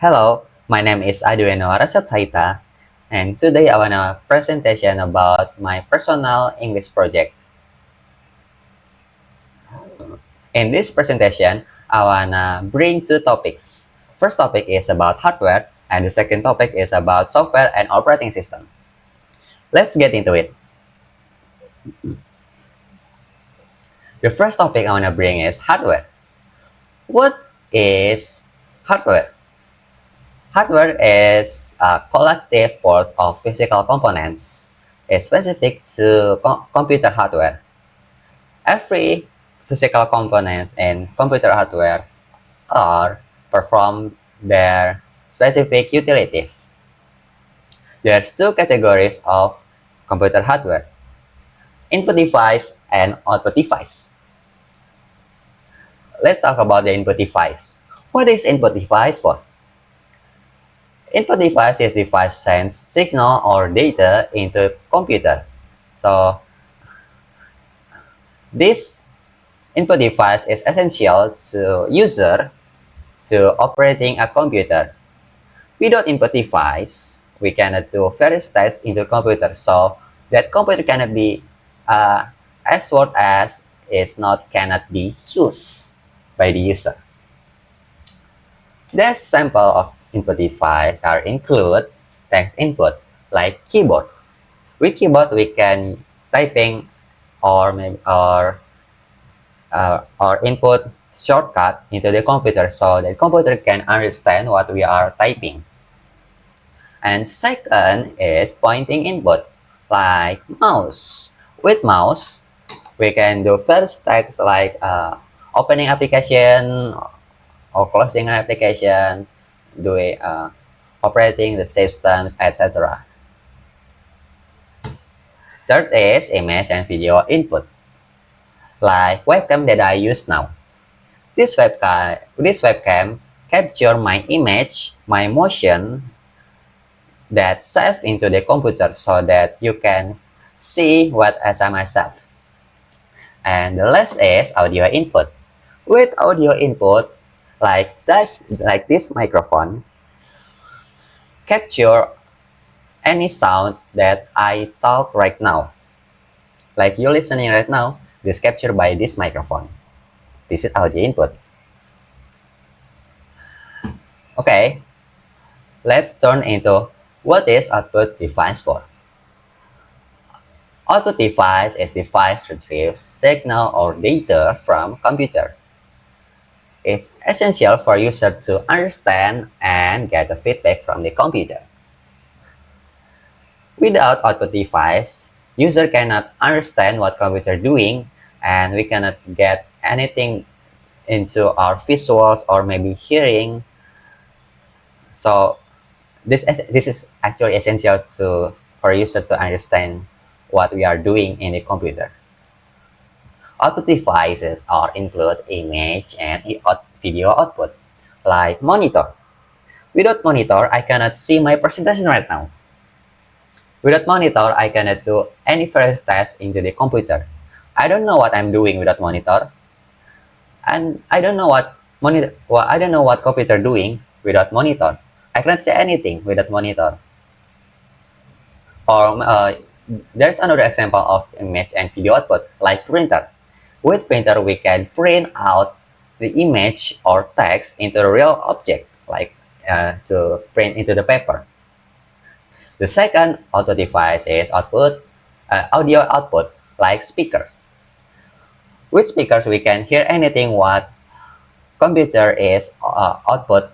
Hello, my name is Adiweno Rashad Sahita, and today I want a presentation about my personal English project. In this presentation, I wanna bring two topics. First topic is about hardware, and the second topic is about software and operating system. Let's get into it. The first topic I wanna bring is hardware. What is hardware? Hardware is a collective world of physical components. It's specific to computer hardware. Every physical components in computer hardware are perform their specific utilities. There's two categories of computer hardware: input device and output device. Let's talk about the input device. What is input device for? Input device is device sends signal or data into computer. So this input device is essential to user to operating a computer. Without input device, we cannot do various tests into computer. So that computer cannot be as well as is not cannot be used by the user. The sample of input device are include text input like keyboard. With keyboard, we can typing or maybe or input shortcut into the computer so the computer can understand what we are typing. And second is pointing input like mouse. With mouse, we can do first text like opening application or closing an application, doing operating the systems, etc. Third is image and video input, like webcam that I use now. This webcam capture my image, my motion that save into the computer so that you can see what I saw myself. And the last is audio input. With audio input, like this microphone, capture any sounds that I talk right now. Like you listening right now, this captured by this microphone. This is audio input. Okay, let's turn into what is output device for. Output device is device retrieves signal or data from computer. It's essential for user to understand and get the feedback from the computer. Without output device, user cannot understand what computer doing, and we cannot get anything into our visuals or maybe hearing. So this is actually essential for user to understand what we are doing in the computer. Output devices are include image and video output, like monitor. Without monitor, I cannot see my presentation right now. Without monitor, I cannot do any various tests into the computer. I don't know what I'm doing without monitor, and I don't know what computer doing without monitor. I cannot say anything without monitor. Or there's another example of image and video output, like printer. With printer, we can print out the image or text into a real object, like to print into the paper. The second output device is audio output, like speakers. With speakers, we can hear anything what computer is output.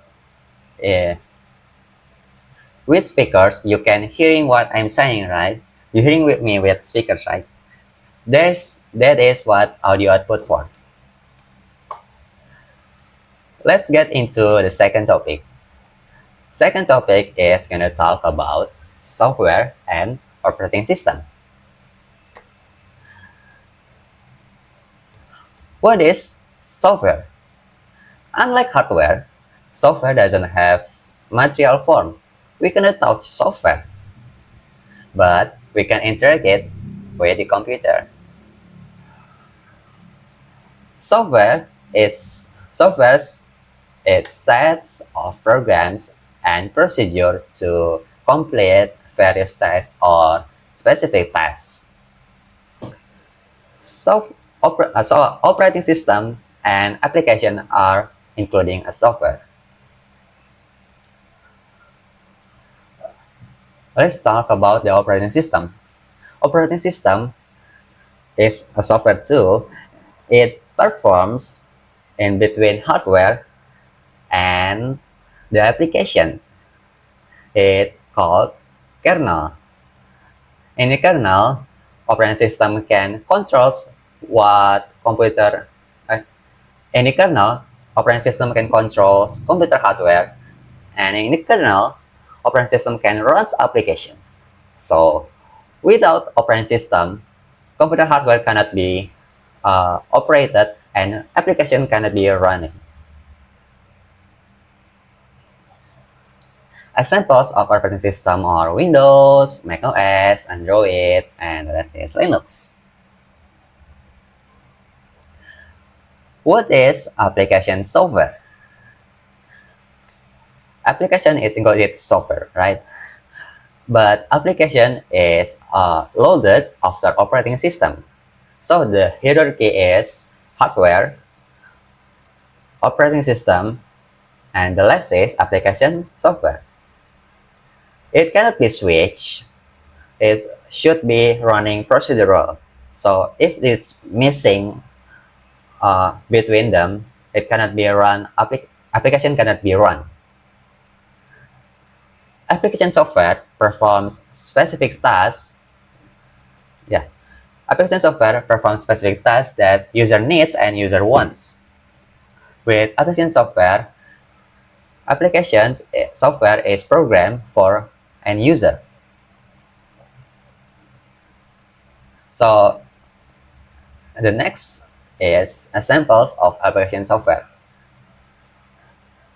With speakers, you can hearing what I'm saying, right? You're hearing with me with speakers, right? That is what audio output for. Let's get into the second topic. Second topic is gonna talk about software and operating system. What is software? Unlike hardware, software doesn't have material form. We cannot touch software, but we can interact it with the computer. Software is sets of programs and procedure to complete various tasks or specific tasks. So operating system and application are including a software. Let's talk about the operating system. Operating system is a software tool. It performs in between hardware and the applications. It called kernel. In the kernel, operating system can control what computer. In the kernel, operating system can control computer hardware, and in the kernel, operating system can run applications. So, without operating system, computer hardware cannot be operated and application cannot be running. Examples of operating system are Windows, Mac OS, Android, and let's say Linux. What is application software? Application is included software, right? But application is loaded after operating system. So the hierarchy is hardware, operating system, and the last is application software. It cannot be switched. It should be running procedural. So if it's missing between them, it cannot be run. Application cannot be run. Application software performs specific tasks. Yeah, application software performs specific tasks that user needs and user wants. With application software, software is programmed for end user. So the next is examples of application software,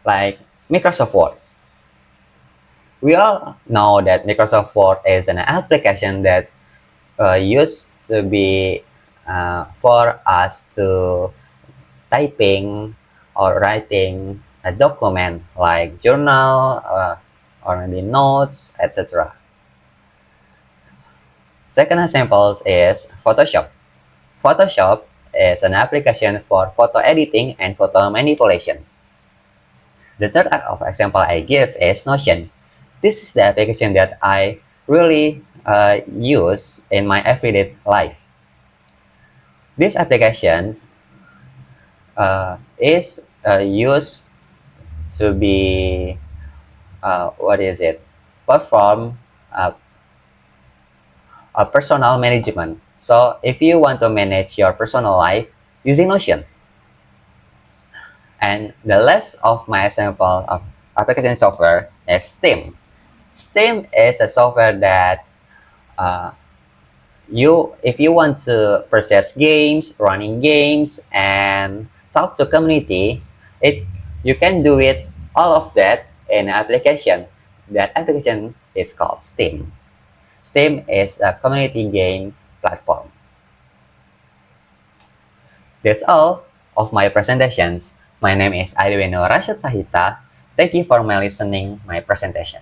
like Microsoft Word. We all know that Microsoft Word is an application that used to be for us to typing or writing a document like journal or maybe notes, etc. Second example is Photoshop. Photoshop is an application for photo editing and photo manipulations. The third example I give is Notion. This is the application that I really use in my everyday life. This application is used to be perform a personal management. So if you want to manage your personal life using Notion. And the last of my example of application software is Steam. Steam is a software that if you want to purchase games, running games, and talk to community, you can do it all of that in an application. That application is called Steam. Steam is a community game platform. That's all of my presentations. My name is Adiweno Rashad Sahita. Thank you for listening my presentation.